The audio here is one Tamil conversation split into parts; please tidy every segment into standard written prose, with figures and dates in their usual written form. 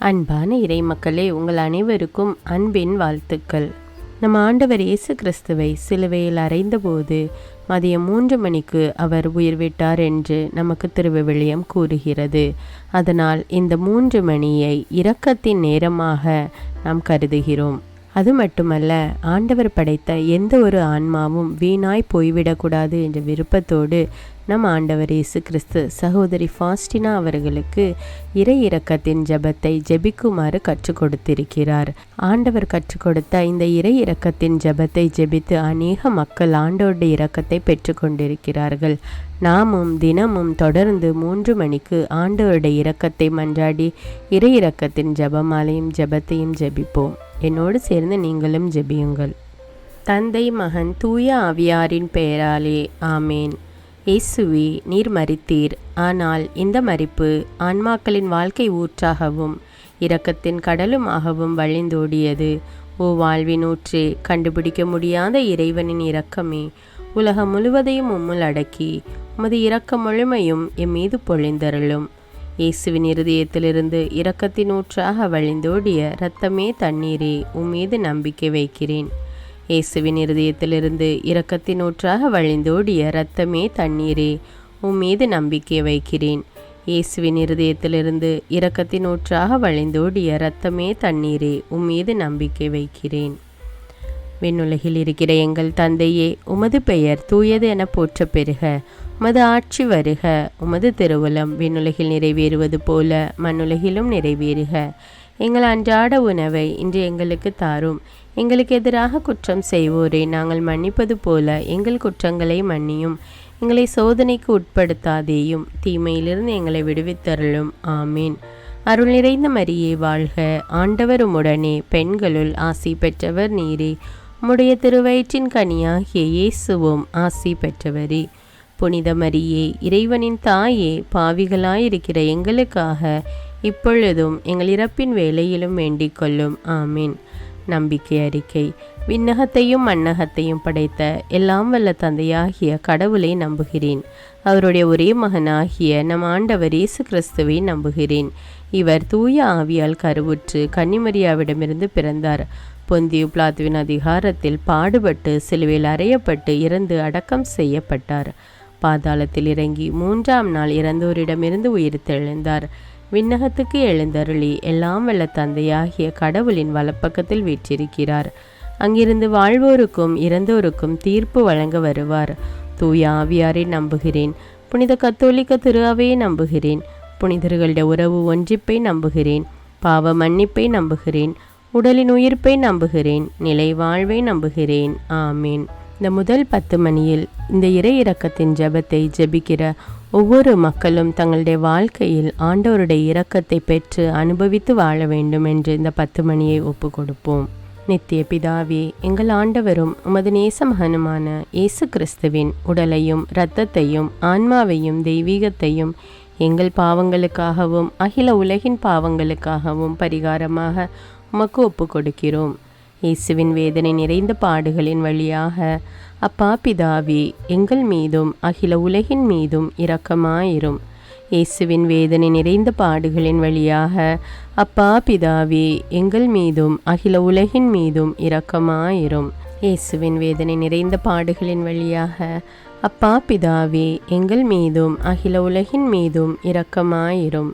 அன்பான இறை மக்களே, உங்கள் அனைவருக்கும் அன்பின் வாழ்த்துக்கள். நம் ஆண்டவர் இயேசு கிறிஸ்துவை சிலுவையில் அறைந்தபோது மதியம் 3 மணிக்கு அவர் உயிர் விட்டார் என்று நமக்கு திருவிவிலியம் கூறுகிறது. அதனால் இந்த 3 மணியை இரக்கத்தின் நேரமாக நாம் கருதுகிறோம். அது மட்டுமல்ல, ஆண்டவர் படைத்த எந்த ஒரு ஆன்மாவும் வீணாய் போய்விடக்கூடாது என்ற விருப்பத்தோடு நம் ஆண்டவர் இயேசு கிறிஸ்து சகோதரி ஃபாஸ்டினா அவர்களுக்கு இறை இரக்கத்தின் ஜெபத்தை ஜெபிக்குமாறு கற்றுக் கொடுத்திருக்கிறார். ஆண்டவர் கற்றுக் கொடுத்த இந்த இறை இரக்கத்தின் ஜெபத்தை ஜெபித்து அநேக மக்கள் ஆண்டவருடைய இரக்கத்தை பெற்று கொண்டிருக்கிறார்கள். நாமும் தினமும் தொடர்ந்து 3 மணிக்கு ஆண்டவருடைய இரக்கத்தை மன்றாடி இறை இரக்கத்தின் ஜெபமாலையும் ஜெபத்தையும் ஜெபிப்போம். என்னோடு சேர்ந்து நீங்களும் ஜெபியுங்கள். தந்தை, மகன், தூய ஆவியாரின் பெயராலே ஆமேன். இயேசுவே, நீர் மரித்தீர். ஆனால் இந்த மரிப்பு ஆன்மாக்களின் வாழ்க்கை ஊற்றாகவும் இரக்கத்தின் கடலுமாகவும் வழிந்தோடியது. ஓ வாழ்வின் ஊற்றே, கண்டுபிடிக்க முடியாத இறைவனின் இரக்கமே, உலகம் முழுவதையும் உம்முள் அடக்கி உமது இரக்க முழுமையும் எம் மீது பொழிந்தருளும். இயேசுவின் இருதயத்திலிருந்து இரக்கத்தின் ஊற்றாக வழிந்தோடிய இரத்தமே தண்ணீரே, உம்மீது நம்பிக்கை வைக்கிறேன். இயேசுவின் இருதயத்திலிருந்து இரக்கத்தின் ஊற்றாக வழிந்தோடிய இரத்தமே தண்ணீரே, உம்மீது நம்பிக்கை வைக்கிறேன். இயேசுவின் இருதயத்திலிருந்து இரக்கத்தின் ஊற்றாக வழிந்தோடிய இரத்தமே தண்ணீரே, உம்மீது நம்பிக்கை வைக்கிறேன். விண்ணுலகில் இருக்கிற எங்கள் தந்தையே, உமது பெயர் தூயது என போற்ற பெறுக. உமது ஆட்சி வருக. உமது திருவுளம் விண்ணுலகில் நிறைவேறுவது போல மண்ணுலகிலும் நிறைவேறுக. எங்கள் அன்றாட உணவை இன்று எங்களுக்கு தாரும். எங்களுக்கு எதிராக குற்றம் செய்வோரை நாங்கள் மன்னிப்பது போல எங்கள் குற்றங்களை மன்னியும். எங்களை சோதனைக்கு உட்படுத்தாதேயும், தீமையிலிருந்து எங்களை விடுவித்தருளும். ஆமீன். அருள் நிறைந்த மரியே வாழ்க. ஆண்டவர் உம்முடனே, பெண்களுள் ஆசி பெற்றவர் நீரே. உம்முடைய திருவயிற்றின் கனியாகிய இயேசுவும் ஆசி பெற்றவரே. புனித மரியே, இறைவனின் தாயே, பாவிகளாயிருக்கிற எங்களுக்காக இப்பொழுதும் எங்கள் இறப்பின் வேளையிலும் வேண்டிக் கொள்ளும். ஆமீன். நம்பிக்கை அறிக்கை. விண்ணகத்தையும் மண்ணகத்தையும் படைத்த எல்லாம் வல்ல தந்தையாகிய கடவுளை நம்புகிறேன். அவருடைய ஒரே மகனாகிய நம் ஆண்டவர் இயேசு கிறிஸ்துவை நம்புகிறேன். இவர் தூய ஆவியால் கருவுற்று கன்னிமரியாவிடமிருந்து பிறந்தார். பொந்தியு பிலாத்துவின் அதிகாரத்தில் பாடுபட்டு சிலுவையில் அறையப்பட்டு இறந்து அடக்கம் செய்யப்பட்டார். பாதாளத்தில் இறங்கி 3ஆம் நாள் இறந்தோரிடமிருந்து உயிர்த்தெழுந்தார். விண்ணகத்துக்கு எழுந்தருளி எல்லாம் வல்ல தந்தையாகிய கடவுளின் வலப்பக்கத்தில் வீற்றிருக்கிறார். அங்கிருந்து வாழ்வோருக்கும் இறந்தோருக்கும் தீர்ப்பு வழங்க வருவார். தூய ஆவியாரை நம்புகிறேன். புனித கத்தோலிக்க திரு அவையை நம்புகிறேன். புனிதர்களுடைய உறவு ஒன்றிப்பை நம்புகிறேன். பாவ மன்னிப்பை நம்புகிறேன். உடலின் உயிர்ப்பை நம்புகிறேன். நிலை வாழ்வை நம்புகிறேன். ஆமீன். இந்த முதல் 10 மணியில் இந்த இறை இரக்கத்தின் ஜெபத்தை ஜெபிக்கிற ஒவ்வொரு மக்களும் தங்களுடைய வாழ்க்கையில் ஆண்டவருடைய இரக்கத்தை பெற்று அனுபவித்து வாழ வேண்டும் என்று இந்த 10 மணியை ஒப்பு கொடுப்போம். நித்திய பிதாவே, எங்கள் ஆண்டவரும் உமது நேச மகனுமான இயேசு கிறிஸ்துவின் உடலையும் இரத்தத்தையும் ஆன்மாவையும் தெய்வீகத்தையும் எங்கள் பாவங்களுக்காகவும் அகில உலகின் பாவங்களுக்காகவும் பரிகாரமாக உமக்கு ஒப்பு கொடுக்கிறோம். இயேசுவின் வேதனை நிறைந்த பாடுகளின் வழியாக அப்பா பிதாவே, எங்கள் மீதும் அகில உலகின் மீதும் இரக்கமாயிரும். இயேசுவின் வேதனை நிறைந்த பாடுகளின் வழியாக அப்பா பிதாவே, எங்கள் மீதும் அகில உலகின் மீதும் இரக்கமாயிரும். இயேசுவின் வேதனை நிறைந்த பாடுகளின் வழியாக அப்பா பிதாவே, எங்கள் மீதும் அகில உலகின் மீதும் இரக்கமாயிரும்.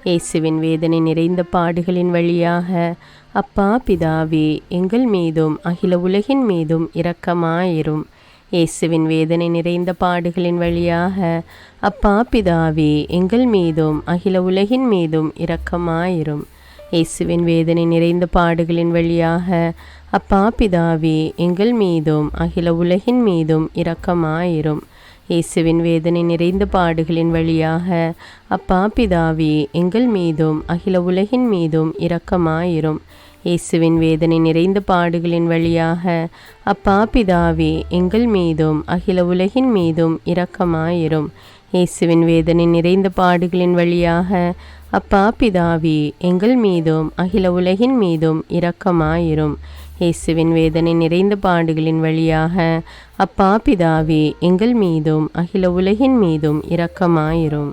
இயேசுவின் வேதனை நிறைந்த பாடுகளின் வழியாக அப்பா பிதாவே, எங்கள் மீதும் அகில உலகின் மீதும் இரக்கமாயிரும். இயேசுவின் வேதனை நிறைந்த பாடுகளின் வழியாக அப்பா பிதாவே, எங்கள் மீதும் அகில உலகின் மீதும் இரக்கமாயிரும். இயேசுவின் வேதனை நிறைந்த பாடுகளின் வழியாக அப்பா பிதாவே, எங்கள் மீதும் அகில உலகின் மீதும் இரக்கமாயிரும். இயேசுவின் வேதனை நிறைந்த பாடுகளின் வழியாக அப்பா பிதாவே, எங்கள் மீதும் அகில உலகின் மீதும் இரக்கமாயிரும். இயேசுவின் வேதனை நிறைந்த பாடுகளின் வழியாக அப்பா பிதாவே, எங்கள் மீதும் அகில உலகின் மீதும் இரக்கமாயிரும். இயேசுவின் வேதனை நிறைந்த பாடுகளின் வழியாக அப்பா பிதாவே, எங்கள் மீதும் அகில உலகின் மீதும் இரக்கமாயிரும். இயேசுவின் வேதனை நிறைந்த பாடுகளின் வழியாக அப்பா பிதாவே, எங்கள் மீதும் அகில உலகின் மீதும் இரக்கமாயிரும்.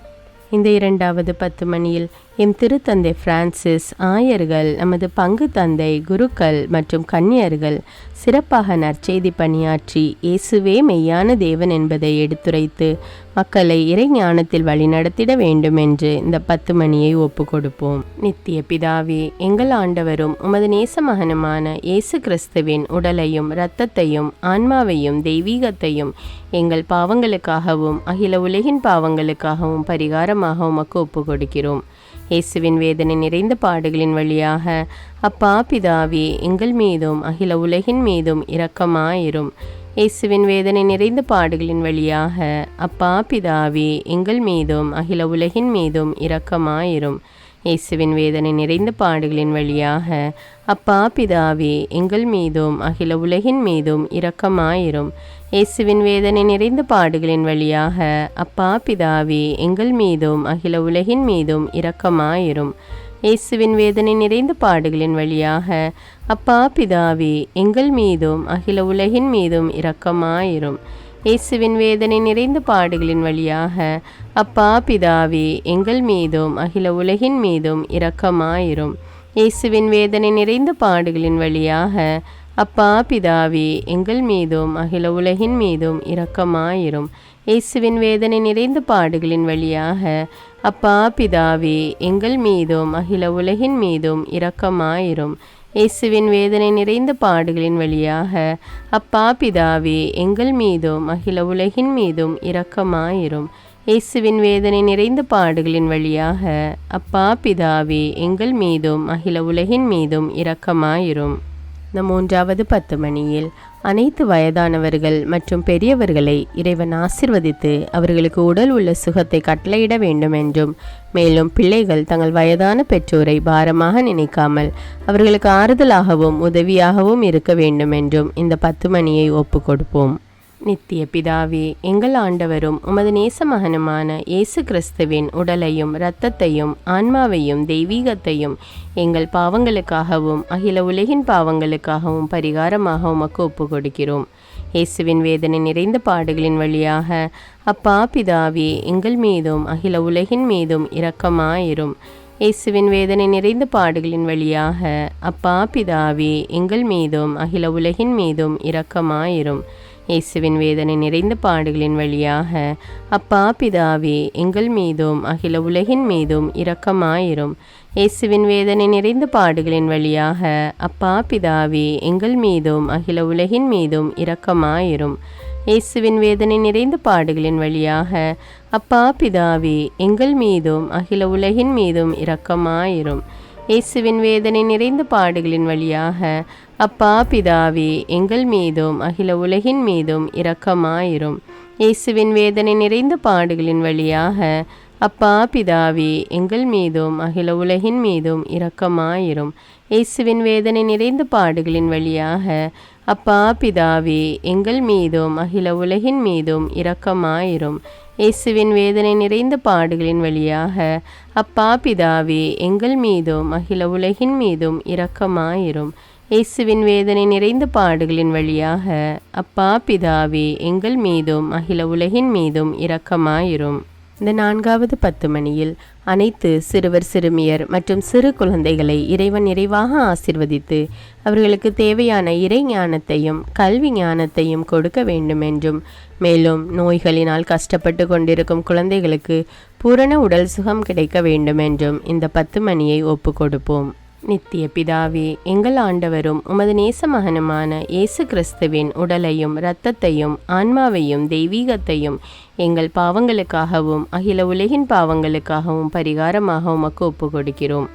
இந்த 2வது 10 மணியில் எம் திருத்தந்தை பிரான்சிஸ், ஆயர்கள், நமது பங்கு தந்தை, குருக்கள் மற்றும் கன்னியர்கள் சிறப்பாக நற்செய்தி பணியாற்றி இயேசுவே மெய்யான தேவன் என்பதை எடுத்துரைத்து மக்களை இறை ஞானத்தில் வழிநடத்திட வேண்டும் என்று இந்த 10 மணியை ஒப்பு கொடுப்போம். நித்திய பிதாவே, எங்கள் ஆண்டவரும் உமது நேச மகனுமான இயேசு கிறிஸ்துவின் உடலையும் இரத்தத்தையும் ஆன்மாவையும் தெய்வீகத்தையும் எங்கள் பாவங்களுக்காகவும் அகில உலகின் பாவங்களுக்காகவும் பரிகாரமாக உமக்கு ஒப்பு கொடுக்கிறோம். இயேசுவின் வேதனை நிறைந்த பாடுகளின் வழியாக அப்பா பிதாவே, எங்கள் மீதும் அகில உலகின் மீதும் இரக்கமாயிரும். இயேசுவின் வேதனை நிறைந்த பாடுகளின் வழியாக அப்பா பிதாவே, எங்கள் மீதும் அகில உலகின் மீதும் இரக்கமாயிரும். இயேசுவின் வேதனை நிறைந்த பாடுகளின் வழியாக அப்பா பிதாவே, எங்கள் மீதும் அகில உலகின் மீதும் இரக்கமாயிரும். இயேசுவின் வேதனை நிறைந்த பாடுகளின் வழியாக அப்பா பிதாவே, எங்கள் மீதும் அகில உலகின் மீதும் இரக்கமாயிரும். இயேசுவின் வேதனை நிறைந்த பாடுகளின் வழியாக அப்பா பிதாவே, எங்கள் மீதும் அகில உலகின் மீதும் இரக்கமாயிரும். இயேசுவின் வேதனை நிறைந்த பாடுகளின் வழியாக அப்பா பிதாவே, எங்கள் மீதும் அகில உலகின் மீதும் இரக்கமாயிரும். இயேசுவின் வேதனை நிறைந்த பாடுகளின் வழியாக அப்பா பிதாவே, எங்கள் மீதும் அகில உலகின் மீதும் இரக்கமாயிரும். இயேசுவின் வேதனை நிறைந்த பாடுகளின் வழியாக அப்பா பிதாவே, எங்கள் மீதும் அகில உலகின் மீதும் இரக்கமாயிரும். இயேசுவின் வேதனை நிறைந்த பாடுகளின் வழியாக அப்பா பிதாவே, எங்கள் மீதும் அகில உலகின் மீதும் இரக்கமாயிரும். இயேசுவின் வேதனை நிறைந்த பாடுகளின் வழியாக அப்பா பிதாவே, எங்கள் மீதும் அகில உலகின் மீதும் இரக்கமாயிரும். இந்த 3வது 10 மணியில் அனைத்து வயதானவர்கள் மற்றும் பெரியவர்களை இறைவன் ஆசிர்வதித்து அவர்களுக்கு உடல் உள்ள சுகத்தை கட்டளையிட வேண்டும் என்றும், மேலும் பிள்ளைகள் தங்கள் வயதான பெற்றோரை பாரமாக நினைக்காமல் அவர்களுக்கு ஆறுதலாகவும் உதவியாகவும் இருக்க வேண்டும் என்றும் இந்த 10 மணியை ஒப்பு கொடுப்போம். நித்திய பிதாவே, எங்கள் ஆண்டவரும் உமது நேச மகனுமான இயேசு கிறிஸ்துவின் உடலையும் இரத்தத்தையும் ஆன்மாவையும் தெய்வீகத்தையும் எங்கள் பாவங்களுக்காகவும் அகில உலகின் பாவங்களுக்காகவும் பரிகாரமாக உமக்கு ஒப்பு கொடுக்கிறோம். இயேசுவின் வேதனை நிறைந்த பாடுகளின் வழியாக அப்பா பிதாவே, எங்கள் மீதும் அகில உலகின் மீதும் இரக்கமாயிரும். இயேசுவின் வேதனை நிறைந்த பாடுகளின் வழியாக அப்பா பிதாவே, எங்கள் மீதும் அகில உலகின் மீதும் இரக்கமாயிரும். இயேசுவின் வேதனை நிறைந்த பாடுகளின் வழியாக அப்பா பிதாவே, எங்கள் மீதும் அகில உலகின் மீதும் இரக்கமாயிரும். இயேசுவின் வேதனை நிறைந்த பாடுகளின் வழியாக அப்பா பிதாவே, எங்கள் மீதும் அகில உலகின் மீதும் இரக்கமாயிரும். இயேசுவின் வேதனை நிறைந்த பாடுகளின் வழியாக அப்பா பிதாவே, எங்கள் மீதும் அகில உலகின் மீதும் இரக்கமாயிரும். இயேசுவின் வேதனை நிறைந்த பாடுகளின் வழியாக அப்பா பிதாவே, எங்கள் மீதும் அகில உலகின் மீதும் இரக்கமாயிரும். இயேசுவின் வேதனை நிறைந்த பாடுகளின் வழியாக அப்பா பிதாவே, எங்கள் மீதும் அகில உலகின் மீதும் இரக்கமாயிரும். இயேசுவின் வேதனை நிறைந்த பாடுகளின் வழியாக அப்பா பிதாவே, எங்கள் மீதும் அகில உலகின் மீதும் இரக்கமாயிரும். இயேசுவின் வேதனை நிறைந்த பாடுகளின் வழியாக அப்பா பிதாவே, எங்கள் மீதும் அகில உலகின் மீதும் இரக்கமாயிரும். இயேசுவின் வேதனை நிறைந்த பாடுகளின் வழியாக அப்பா பிதாவே, எங்கள் மீதும் அகில உலகின் மீதும் இரக்கமாயிரும். இந்த 4வது 10 மணியில் அனைத்து சிறுவர் சிறுமியர் மற்றும் சிறு குழந்தைகளை இறைவன் நிறைவாக ஆசிர்வதித்து அவர்களுக்கு தேவையான இறை ஞானத்தையும் கல்வி ஞானத்தையும் கொடுக்க வேண்டும் என்றும், மேலும் நோய்களினால் கஷ்டப்பட்டு கொண்டிருக்கும் குழந்தைகளுக்கு பூரண உடல் சுகம் கிடைக்க வேண்டும் என்றும் இந்த 10 மணியை ஒப்பு கொடுப்போம். நித்திய பிதாவே, எங்கள் ஆண்டவரும் உமது நேச மகனுமான இயேசு கிறிஸ்துவின் உடலையும் இரத்தத்தையும் ஆன்மாவையும் தெய்வீகத்தையும் எங்கள் பாவங்களுக்காகவும் அகில உலகின் பாவங்களுக்காகவும் பரிகாரமாக உமக்கு ஒப்பு கொடுக்கிறோம்.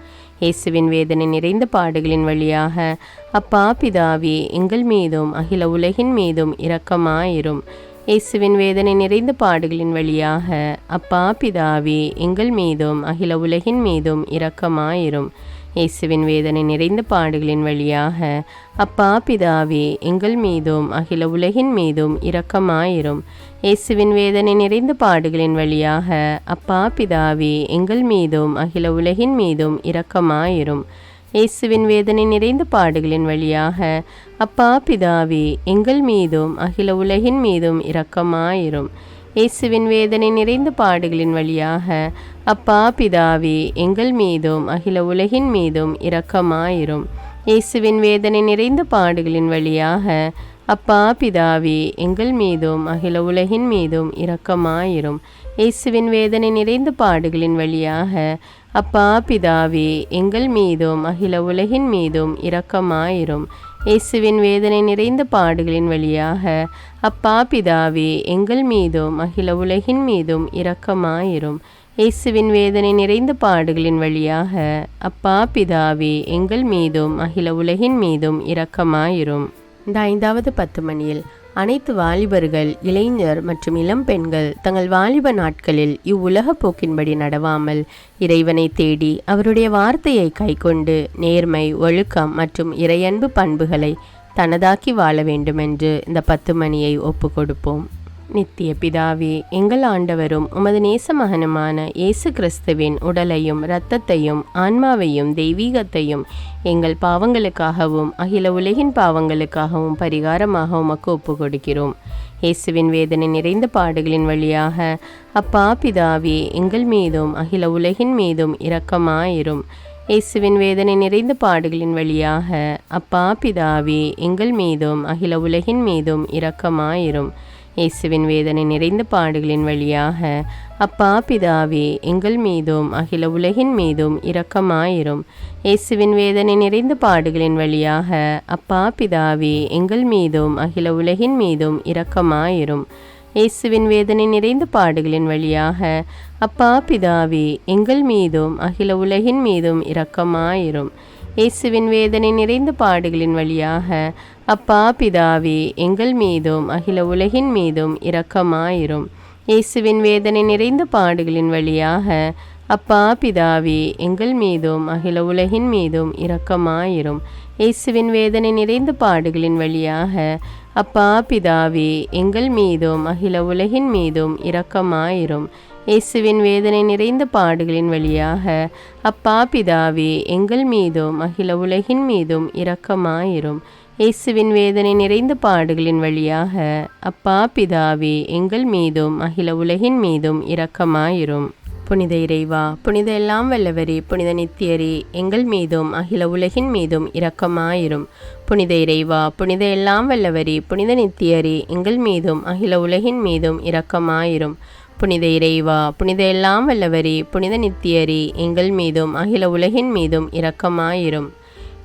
இயேசுவின் வேதனை நிறைந்த பாடுகளின் வழியாக அப்பா பிதாவே, எங்கள் மீதும் அகில உலகின் மீதும் இரக்கமாயிரும். இயேசுவின் வேதனை நிறைந்த பாடுகளின் வழியாக அப்பா பிதாவே, எங்கள் மீதும் அகில உலகின் மீதும் இரக்கமாயிரும். இயேசுவின் வேதனை நிறைந்த பாடுகளின் வழியாக அப்பா பிதாவே, எங்கள் மீதும் அகில உலகின் மீதும் இரக்கமாயிரும். இயேசுவின் வேதனை நிறைந்த பாடுகளின் வழியாக அப்பா பிதாவே, எங்கள் மீதும் அகில உலகின் மீதும் இரக்கமாயிரும். இயேசுவின் வேதனை நிறைந்த பாடுகளின் வழியாக அப்பா பிதாவே, எங்கள் மீதும் அகில உலகின் மீதும் இரக்கமாயிரும். இயேசுவின் வேதனை நிறைந்த பாடுகளின் வழியாக அப்பா பிதாவே எங்கள் மீதும் அகில உலகின் மீதும் இரக்கமாயிரும். இயேசுவின் வேதனை நிறைந்த பாடுகளின் வழியாக அப்பா பிதாவே எங்கள் மீதும் அகில உலகின் மீதும் இரக்கமாயிரும். இயேசுவின் வேதனை நிறைந்த பாடுகளின் வழியாக அப்பா பிதாவே எங்கள் மீதும் அகில உலகின் மீதும் இரக்கமாயிரும். இயேசுவின் வேதனை நிறைந்த பாடுகளின் வழியாக அப்பா பிதாவே எங்கள் மீதும் அகில உலகின் மீதும் இரக்கமாயிரும். இயேசுவின் வேதனை நிறைந்த பாடுகளின் வழியாக அப்பா பிதாவே எங்கள் மீதும் அகில உலகின் மீதும் இரக்கமாயிரும். இந்த 5வது 10 மணியில் அனைத்து வாலிபர்கள், இளைஞர் மற்றும் இளம் பெண்கள் தங்கள் வாலிப நாட்களில் இவ்வுலக போக்கின்படி நடவாமல் இறைவனை தேடி அவருடைய வார்த்தையை கைக்கொண்டு நேர்மை, ஒழுக்கம் மற்றும் இறையன்பு பண்புகளை தனதாக்கி வாழ வேண்டுமென்று இந்த 10 மணியை ஒப்பு கொடுப்போம். நித்திய பிதாவே, எங்கள் ஆண்டவரும் உமது நேச மகனுமான இயேசு கிறிஸ்துவின் உடலையும் இரத்தத்தையும் ஆன்மாவையும் தெய்வீகத்தையும் எங்கள் பாவங்களுக்காகவும் அகில உலகின் பாவங்களுக்காகவும் பரிகாரமாக உமக்கு ஒப்பு கொடுக்கிறோம். இயேசுவின் வேதனை நிறைந்த பாடுகளின் வழியாக அப்பா பிதாவே எங்கள் மீதும் அகில உலகின் மீதும் இரக்கமாயிரும். இயேசுவின் வேதனை நிறைந்த பாடுகளின் வழியாக அப்பா பிதாவே எங்கள் மீதும் அகில உலகின் மீதும் இரக்கமாயிரும். இயேசுவின் வேதனை நிறைந்த பாடுகளின் வழியாக அப்பா பிதாவே எங்கள் மீதும் அகில உலகின் மீதும் இரக்கமாயிரும். இயேசுவின் வேதனை நிறைந்த பாடுகளின் வழியாக அப்பா பிதாவே எங்கள் மீதும் அகில உலகின் மீதும் இரக்கமாயிரும். இயேசுவின் வேதனை நிறைந்த பாடுகளின் வழியாக அப்பா பிதாவே எங்கள் மீதும் அகில உலகின் மீதும் இரக்கமாயிரும். இயேசுவின் வேதனை நிறைந்த பாடுகளின் வழியாக அப்பா பிதாவே எங்கள் மீதும் அகில உலகின் மீதும் இரக்கமாயிரும். இயேசுவின் வேதனை நிறைந்த பாடுகளின் வழியாக அப்பா பிதாவே எங்கள் மீதும் அகில உலகின் மீதும் இரக்கமாயிரும். இயேசுவின் வேதனை நிறைந்த பாடுகளின் வழியாக அப்பா பிதாவே எங்கள் மீதும் அகில உலகின் மீதும் இரக்கமாயிரும். இயேசுவின் வேதனை நிறைந்த பாடுகளின் வழியாக அப்பா பிதாவே எங்கள் மீதும் அகில உலகின் மீதும் இரக்கமாயிரும். இயேசுவின் வேதனை நிறைந்த பாடுகளின் வழியாக அப்பா பிதாவே எங்கள் மீதும் அகில உலகின் மீதும் இரக்கமாயிரும். புனித இறைவா, புனித எல்லாம் வல்லவரே, புனித நித்தியரே, எங்கள் மீதும் அகில உலகின் மீதும் இரக்கமாயிரும். புனித இறைவா, புனித எல்லாம் வல்லவரே, புனித நித்தியரே, எங்கள் மீதும் அகில உலகின் மீதும் இரக்கமாயிரும். புனித இறைவா, புனித எல்லாம் வல்லவரே, புனித நித்தியரே, எங்கள் மீதும் அகில உலகின் மீதும் இரக்கமாயிரும்.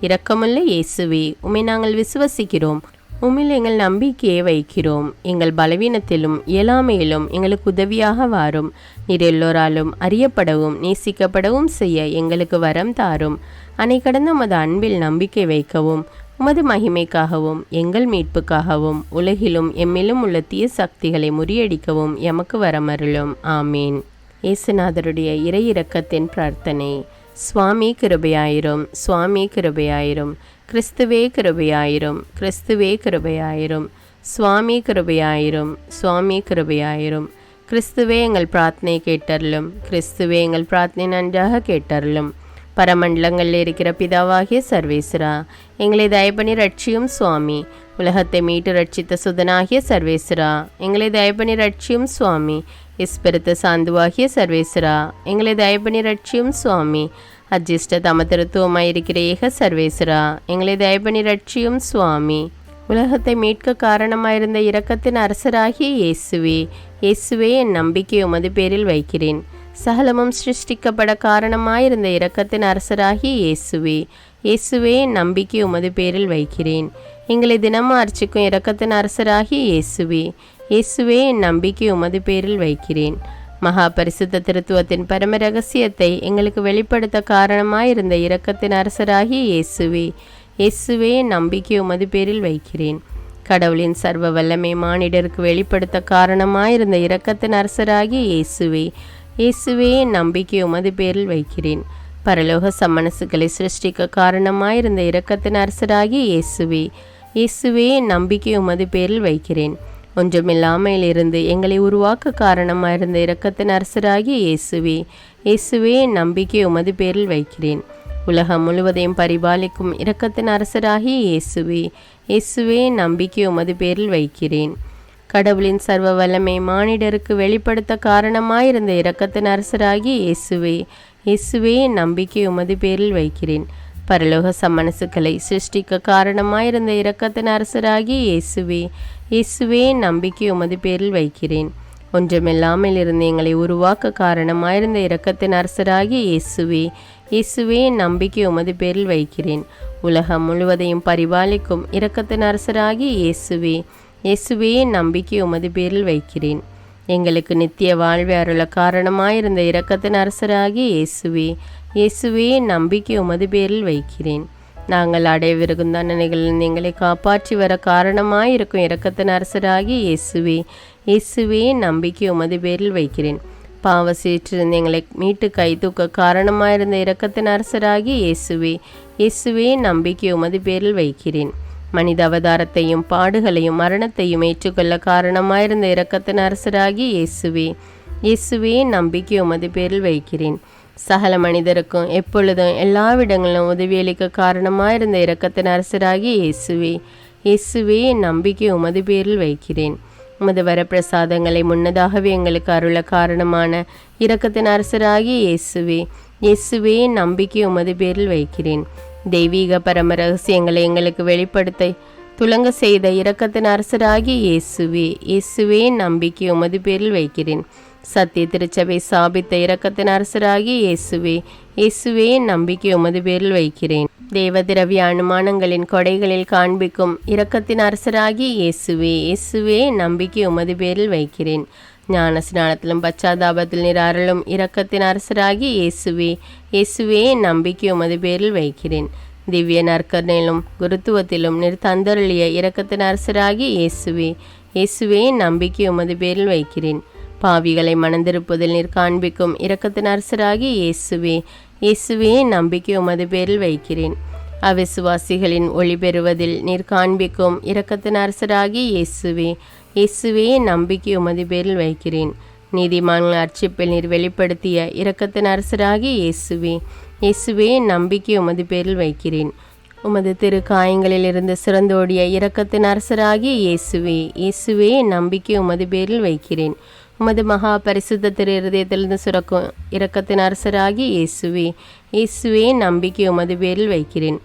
இரக்கமுள்ள இயேசுவே, உம்மை நாங்கள் விசுவசிக்கிறோம், உம்மில் எங்கள் நம்பிக்கையை வைக்கிறோம். எங்கள் பலவீனத்திலும் இயலாமையிலும் எங்களுக்கு உதவியாக வாரும். நீர் எல்லோராலும் அறியப்படவும் நேசிக்கப்படவும் செய்ய எங்களுக்கு வரம் தாரும். அன்னை கடந்த உமது அன்பில் நம்பிக்கை வைக்கவும், உமது மகிமைக்காகவும் எங்கள் மீட்புக்காகவும் உலகிலும் எம்மிலும் உள்ள தீய சக்திகளை முறியடிக்கவும் எமக்கு வரமருளும். ஆமீன். இயேசுநாதருடைய இறை இரக்கத்தின் பிரார்த்தனை. சுவாமி கிருபையாயிரும், சுவாமி கிருபையாயிரும். கிறிஸ்துவே கிருபையாயிரும், கிறிஸ்துவே கிருபையாயிரும். சுவாமி கிருபையாயிரும், சுவாமி கிருபையாயிரும். கிறிஸ்துவே எங்கள் பிரார்த்தனை கேட்டருளும், கிறிஸ்துவே எங்கள் பிரார்த்தனை நன்றாக கேட்டருளும். பரமண்டலங்களில் இருக்கிற பிதாவாகிய சர்வேஸ்வரா, எங்களை தயபணி ரட்சியும் சுவாமி. உலகத்தை மீட்டு ரட்சித்த சுதனாகிய சர்வேஸ்வரா, எங்களை தயபணி ரட்சியும் சுவாமி. இஸ்பிரித்து சாந்துவாகிய சர்வேஸ்வரா, எங்களை தயபணி ரட்சியும் சுவாமி. அஜிஷ்ட தமதிருத்துவமாயிருக்கிற ஏக சர்வேஸ்வரா, எங்களை தயபணி ரட்சியும் சுவாமி. உலகத்தை மீட்க காரணமாயிருந்த இரக்கத்தின் அரசராகிய இயேசுவே, இயேசுவே என் நம்பிக்கை உமது பேரில் வைக்கிறேன். சகலமும் சிருஷ்டிக்கப்பட காரணமாயிருந்த இரக்கத்தின் அரசராகிய இயேசுவே, இயேசுவே என் நம்பிக்கை உமது பேரில் வைக்கிறேன். எங்களை தினமும் அர்ச்சிக்கும் இரக்கத்தின் அரசராகிய இயேசுவே, இயேசுவே என் நம்பிக்கை உமது பேரில் வைக்கிறேன். மகா பரிசுத்த திருத்துவத்தின் பரம ரகசியத்தை எங்களுக்கு வெளிப்படுத்த காரணமாயிருந்த இரக்கத்தின் அரசராகிய இயேசுவே, இயேசுவே என் நம்பிக்கை உமது பேரில் வைக்கிறேன். கடவுளின் சர்வ வல்லமை மானிடருக்கு வெளிப்படுத்த காரணமாயிருந்த இரக்கத்தின் அரசராகிய இயேசுவே, இயேசுவே என் நம்பிக்கை உமது பேரில் வைக்கிறேன். பரலோக சம்மனசுகளை சிருஷ்டிக்க காரணமாயிருந்த இரக்கத்தின் அரசராகிய இயேசுவே, இயேசுவே என் நம்பிக்கை உமது பேரில் வைக்கிறேன். ஒன்றுமில்லாமல் இருந்து எங்களை உருவாக்க காரணமாயிருந்த இரக்கத்தின் அரசராகிய இயேசுவே, இயேசுவே என் நம்பிக்கை உமது பேரில் வைக்கிறேன். உலகம் முழுவதையும் பரிபாலிக்கும் இரக்கத்தின் அரசராகிய இயேசுவே, இயேசுவே என் நம்பிக்கை உமது பேரில் வைக்கிறேன். கடவுளின் சர்வ வல்லமை மானிடருக்கு வெளிப்படுத்த காரணமாயிருந்த இரக்கத்தின் அரசராகி இயேசுவே, இயேசுவே நம்பிக்கை உமது பேரில் வைக்கிறேன். பரலோக சம்மனசுக்களை சிருஷ்டிக்க காரணமாயிருந்த இரக்கத்தின் அரசராகி இயேசுவே, இயேசுவே நம்பிக்கை உமது பேரில் வைக்கிறேன். ஒன்றுமில்லாமல் இருந்து எங்களை உருவாக்க காரணமாயிருந்த இரக்கத்தின் அரசராகி இயேசுவே, இயேசுவே நம்பிக்கை உமது பேரில் வைக்கிறேன். உலகம் முழுவதையும் பரிபாலிக்கும் இரக்கத்தின் அரசராகி இயேசுவே, இயேசுவே நம்பிக்கை உமது பேரில் வைக்கிறேன். எங்களுக்கு நித்திய வாழ்வை அருள காரணமாயிருந்த இரக்கத்தின் அரசராகி இயேசுவே, இயேசுவே நம்பிக்கை உமது பேரில் வைக்கிறேன். நாங்கள் அடையவிருக்கும் தண்டனைகளில் எங்களை காப்பாற்றி வர காரணமாயிருக்கும் இரக்கத்தின் அரசராகி இயேசுவே, இயேசுவே நம்பிக்கை உமது பேரில் வைக்கிறேன். பாவ சீற்றிருந்து எங்களை மீட்டு கை தூக்க காரணமாயிருந்த இரக்கத்தின் அரசராகி இயேசுவே, இயேசுவே நம்பிக்கை உமது பேரில் வைக்கிறேன். மனித அவதாரத்தையும் பாடுகளையும் மரணத்தையும் ஏற்றுக்கொள்ள காரணமாயிருந்த இரக்கத்தின் அரசராகி இயேசுவே, இயேசுவே நம்பிக்கை உமது பேரில் வைக்கிறேன். சகல மனிதருக்கும் எப்பொழுதும் எல்லாவிடங்களிலும் உதவியளிக்க காரணமாயிருந்த இரக்கத்தின் அரசராகி இயேசுவே, இயேசுவே நம்பிக்கை உமது பேரில் வைக்கிறேன். உமது வரப்பிரசாதங்களை முன்னதாகவே எங்களுக்கு அருள காரணமான இரக்கத்தின் அரசராகி இயேசுவே, இயேசுவே நம்பிக்கை உமது பேரில் வைக்கிறேன். தெய்வீக பரம ரகசியங்களை எங்களுக்கு வெளிப்படுத்த துலங்க செய்த இரக்கத்தின் அரசராகி இயேசுவே, இயேசுவே நம்பிக்கை உமது பேரில் வைக்கிறேன். சத்திய திருச்சபை சாபித்த இரக்கத்தின் அரசராகி இயேசுவே, இயேசுவே நம்பிக்கை உமது பேரில் வைக்கிறேன். தேவ திரவிய அனுமானங்களின் கொடைகளில் காண்பிக்கும் இரக்கத்தின் அரசராகி இயேசுவே, இயேசுவே நம்பிக்கை உமது பேரில் வைக்கிறேன். ஞான ஸ்நானத்திலும் பச்சாதாபத்தில் நீர் அருளும் இரக்கத்தின் அரசராகி இயேசுவே, இயேசுவே நம்பிக்கை உமது பேரில் வைக்கிறேன். திவ்ய நற்கரணையிலும் குருத்துவத்திலும் நீர் தந்தருளிய இரக்கத்தின் அரசராகி இயேசுவே, இயேசுவே நம்பிக்கை உமது பேரில் வைக்கிறேன். பாவிகளை மணந்திருப்பதில் நீர் காண்பிக்கும் இரக்கத்தின் அரசராகி இயேசுவே, இயேசுவே நம்பிக்கை உமது பேரில் வைக்கிறேன். அவிசுவாசிகளின் ஒளி பெறுவதில் நீர் காண்பிக்கும் இரக்கத்தின் அரசராகி இயேசுவே, இயேசுவே நம்பிக்கை உமது பேரில் வைக்கிறேன். நீதிமான்கள் அர்ச்சிப்பில் நீர் வெளிப்படுத்திய இரக்கத்தின் அரசராகி இயேசுவே, இயேசுவே நம்பிக்கை உமது பேரில் வைக்கிறேன். உமது திரு காயங்களில் இருந்து சிறந்தோடிய இரக்கத்தின் அரசராகி இயேசுவே, இயேசுவே நம்பிக்கை உமது பேரில் வைக்கிறேன். உமது மகா பரிசுத்த திரு இருதயத்திலிருந்து சுரக்கும் இரக்கத்தின் அரசராகி இயேசுவே, இயேசுவே நம்பிக்கை உமது பேரில் வைக்கிறேன்.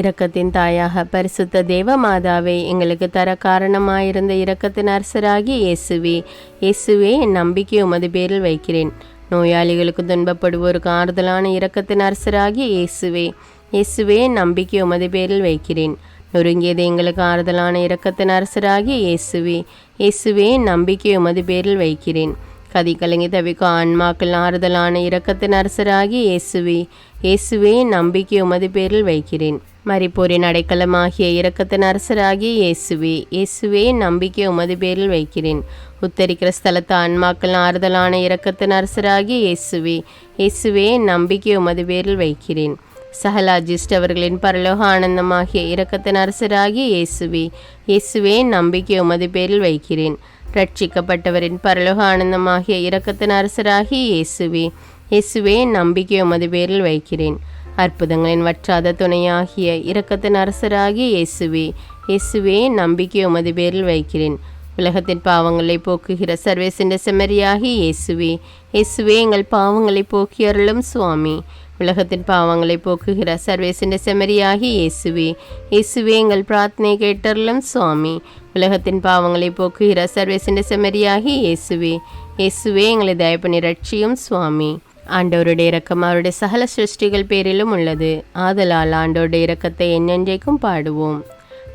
இரக்கத்தின் தாயாக பரிசுத்த தேவ மாதாவை எங்களுக்கு தர காரணமாயிருந்த இரக்கத்தின் அரசராகி இயேசுவே, இயேசுவே நம்பிக்கை உமது பேரில் வைக்கிறேன். நோயாளிகளுக்கு துன்பப்படுவோருக்கு ஆறுதலான இரக்கத்தின் அரசராகி இயேசுவே, இயேசுவே நம்பிக்கை உமது பேரில் வைக்கிறேன். நொறுங்கியது எங்களுக்கு ஆறுதலான இரக்கத்தின் அரசராகி இயேசுவே, இயேசுவே நம்பிக்கை உமது பேரில் வைக்கிறேன். கதி கலங்கி தவிக்கும் ஆன்மாக்கள் ஆறுதலான இரக்கத்தின் அரசராகி இயேசுவே, இயேசுவே நம்பிக்கை உமது பேரில் வைக்கிறேன். மரிப்போரின் அடைக்கலமாகிய இரக்கத்தின் அரசராகி இயேசுவே, இயேசுவே நம்பிக்கை உமது பேரில் வைக்கிறேன். உத்தரிக்கிற ஸ்தலத்து ஆன்மாக்கள் ஆறுதலான இரக்கத்தின் அரசராகி இயேசுவே, இயேசுவே நம்பிக்கை உமது பேரில் வைக்கிறேன். சகல அஜிஷ்டவர்களின் பரலோக ஆனந்தமாகிய இரக்கத்தின் அரசராகி இயேசுவே, இயேசுவே நம்பிக்கை உமது பேரில் வைக்கிறேன். ரட்சிக்கப்பட்டவரின் பரலோக ஆனந்தமாகிய இரக்கத்தின் அரசராகி இயேசுவே, இயேசுவே நம்பிக்கை உமது பேரில் வைக்கிறேன். அற்புதங்களின் வற்றாத துணையாகிய இரக்கத்தின் அரசராகி இயேசுவே, இயேசுவே நம்பிக்கை உமது பேரில் வைக்கிறேன். உலகத்தின் பாவங்களை போக்குகிற சர்வேசென்ற செம்மறியாகி இயேசுவே, இயேசுவே எங்கள் பாவங்களை போக்கி அருளும் சுவாமி. உலகத்தின் பாவங்களை போக்குகிற சர்வேசென்ற செம்மறியாகி இயேசுவே, இயேசுவே எங்கள் பிரார்த்தனை கேட்டருளும் சுவாமி. உலகத்தின் பாவங்களை போக்குகிற சர்வேசென்ற செம்மறியாகி இயேசுவே, இயேசுவே எங்களை தயப்பனி ரட்சியும் சுவாமி. ஆண்டவருடைய இரக்கம் அவருடைய சகல சிருஷ்டிகள் பேரிலும் உள்ளது. ஆதலால் ஆண்டவருடைய இரக்கத்தை என்னென்றைக்கும் பாடுவோம்.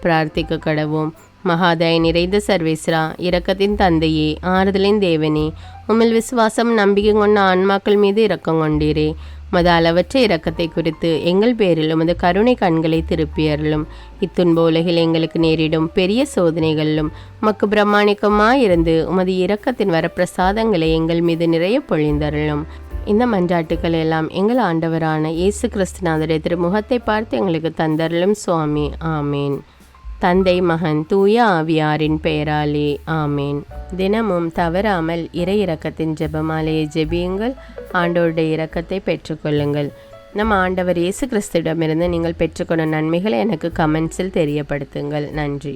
பிரார்த்திக்க கடவோம். மகாதய நிறைந்த சர்வேஸ்வரா, இரக்கத்தின் தந்தையே, ஆறுதலின் தேவனே, உம்மில் விசுவாசம் நம்பிக்கை கொண்ட ஆன்மாக்கள் மீது இரக்கம் கொண்டீரே. உமது அளவற்ற இரக்கத்தை குறித்து எங்கள் பேரில் உமது கருணை கண்களை திருப்பியருளும். இத்துன்ப உலகில் எங்களுக்கு நேரிடும் பெரிய சோதனைகளிலும் உமக்கு பிரமாணிக்கமாயிருந்து உமது இரக்கத்தின் வரப்பிரசாதங்களை எங்கள் மீது நிறைய பொழிந்தருளும். இந்த மன்றாட்டுக்கள் எல்லாம் எங்கள் ஆண்டவரான இயேசு கிறிஸ்துநாதருடைய திருமுகத்தை பார்த்து எங்களுக்கு தந்தருளும் சுவாமி. ஆமேன். தந்தை மகன் தூய ஆவியாரின் பெயராலே ஆமேன். தினமும் தவறாமல் இறை இரக்கத்தின் ஜெபமாலையை ஜெபியுங்கள். ஆண்டவருடைய இரக்கத்தை பெற்றுக்கொள்ளுங்கள். நம் ஆண்டவர் இயேசு கிறிஸ்துவிடமிருந்து நீங்கள் பெற்றுக்கொண்ட நன்மைகளை எனக்கு கமெண்ட்ஸில் தெரியப்படுத்துங்கள். நன்றி.